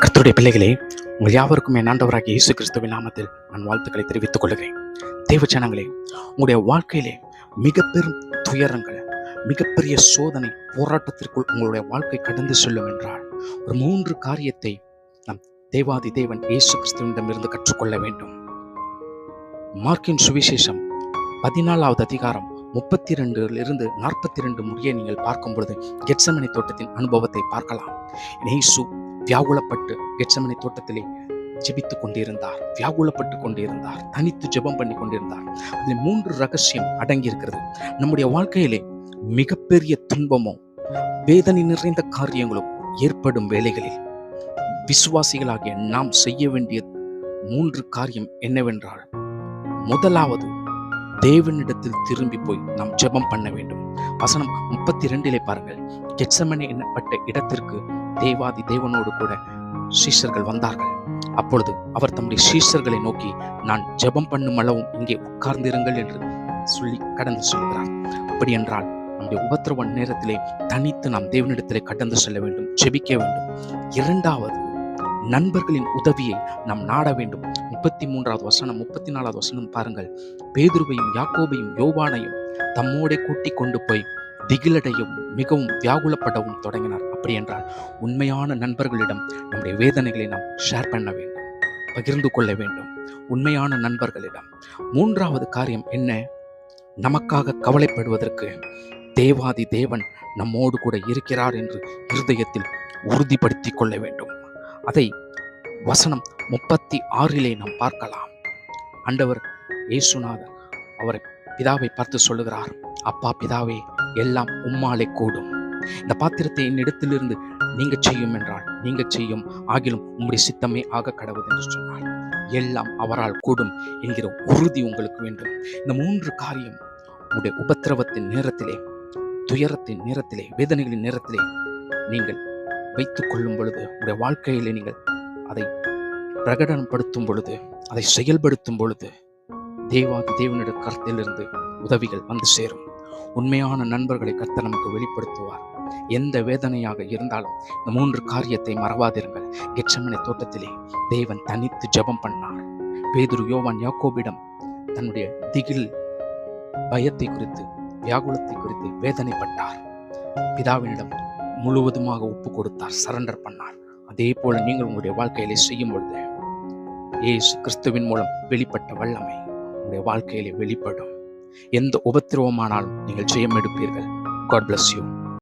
கர்த்தருடைய பிள்ளைகளே, உங்கள் யாவருக்கும் என் ஆண்டவராகிய இயேசு கிறிஸ்துவின் நாமத்தில் நான் வாழ்த்துக்களை தெரிவித்துக் கொள்கிறேன். தேவஜனங்களே, உங்களுடைய வாழ்க்கையிலே மிக பெரும் துயரங்கள், மிகப்பெரிய சோதனை போராட்டத்திற்குள் உங்களுடைய வாழ்க்கை கடந்து செல்லும் என்றால் ஒரு 3 காரியத்தை நம் தேவாதி தேவன் இயேசு கிறிஸ்துவிடமிருந்து கற்றுக்கொள்ள வேண்டும். மார்க்கின் சுவிசேஷம் 14வது அதிகாரம் 32 42 முடிய நீங்கள் பார்க்கும் பொழுது கெத்செமனே தோட்டத்தின் அனுபவத்தை பார்க்கலாம். இயேசு வியாகுலப்பட்டு கெத்செமனே தோட்டத்திலே ஜெபித்துக் கொண்டிருந்தார், வியாகுலப்பட்டு கொண்டிருந்தார், தனித்து ஜெபம் பண்ணி கொண்டிருந்தார். அதில் 3 ரகசியம் அடங்கி இருக்கிறது. நம்முடைய வாழ்க்கையிலே மிகப்பெரிய துன்பமோ வேதனை நிறைந்த காரியங்களும் ஏற்படும் வேளைகளில் விசுவாசிகளாகிய நாம் செய்ய வேண்டிய 3 காரியம் என்னவென்றால், முதலாவது தேவனிடத்தில் திரும்பி போய் நாம் ஜெபம் பண்ண வேண்டும். வசனம் 32 பாருங்கள். கெத்செமனே என்னப்பட்ட இடத்திற்கு தேவாதி தேவனோடு கூட சீஷர்கள் வந்தார்கள். அப்பொழுது அவர் தம்முடைய சீஷர்களை நோக்கி, நான் ஜெபம் பண்ணும் அளவும் இங்கே உட்கார்ந்திருங்கள் என்று சொல்லி கடந்து செல்கிறார். அப்படி என்றால் நம்முடைய உபத்திரவ நேரத்திலே தனித்து நாம் தேவனிடத்திலே கடந்து செல்ல வேண்டும், ஜெபிக்க வேண்டும். இரண்டாவது, நண்பர்களின் உதவியை நாம் நாட வேண்டும். 33வது வசனம் 34வது வசனம் பாருங்கள். பேதுருவையும் யாக்கோபையும் யோவானையும் தம்மோடே கூட்டிக் கொண்டு போய் திகிலடையும் மிகவும் வியாகுலப்படவும் தொடங்கினார். அப்படி என்றால் உண்மையான நண்பர்களிடம் நம்முடைய வேதனைகளை நாம் ஷேர் பண்ண வேண்டும், பகிர்ந்து கொள்ள வேண்டும். உண்மையான நண்பர்களிடம். 3வது காரியம் என்ன? நமக்காக கவலைப்படுவதற்கு தேவாதி தேவன் நம்மோடு கூட இருக்கிறார் என்று இருதயத்தில் உறுதிப்படுத்திக் கொள்ள வேண்டும். அதை வசனம் 36 நாம் பார்க்கலாம். ஆண்டவர் இயேசுநாதர் அவரை பிதாவை பார்த்து சொல்லுகிறார், அப்பா பிதாவே, எல்லாம் உம்மாலே கூடும். இந்த பாத்திரத்தை என்னிடத்திலிருந்து நீங்க செய்யும் என்றால் நீங்க செய்யும், ஆகிலும் உம்முடைய சித்தமே ஆக கடவுது என்று சொன்னார். எல்லாம் அவரால் கூடும் என்கிற உறுதி உங்களுக்கு வேண்டும். இந்த 3 காரியம் உங்களுடைய உபத்திரவத்தின் நேரத்திலே, துயரத்தின் நேரத்திலே, வேதனைகளின் நேரத்திலே நீங்கள் வைத்துக் கொள்ளும் பொழுது, உங்களுடைய வாழ்க்கையிலே நீங்கள் அதை பிரகடனப்படுத்தும் பொழுது, அதை செயல்படுத்தும் பொழுது தேவாதி தேவனுடைய கருத்திலிருந்து உதவிகள் வந்து சேரும். உண்மையான நண்பர்களை கர்த்தர் நமக்கு வெளிப்படுத்துவார். எந்த வேதனையாக இருந்தாலும் இந்த 3 காரியத்தை மறவாதிருங்கள். கெத்செமனே தோட்டத்திலே தேவன் தனித்து ஜெபம் பண்ணார். பேதுரு, யோவான், யாக்கோபிடம் தன்னுடைய திகில், பயத்தை குறித்து, வியாகுலத்தை குறித்து வேதனைப்பட்டார். பிதாவினிடம் முழுவதுமாக ஒப்பு கொடுத்தார், சரண்டர் பண்ணார். அதே போல நீங்கள் உங்களுடைய வாழ்க்கையிலே செய்யும் பொழுது இயேசு கிறிஸ்துவின் மூலம் வெளிப்பட்ட வல்லமை உங்களுடைய வாழ்க்கையிலே வெளிப்படும். எந்த உபத்திரவமானாலும் நீங்கள் ஜெயம் எடுப்பீர்கள். God bless you.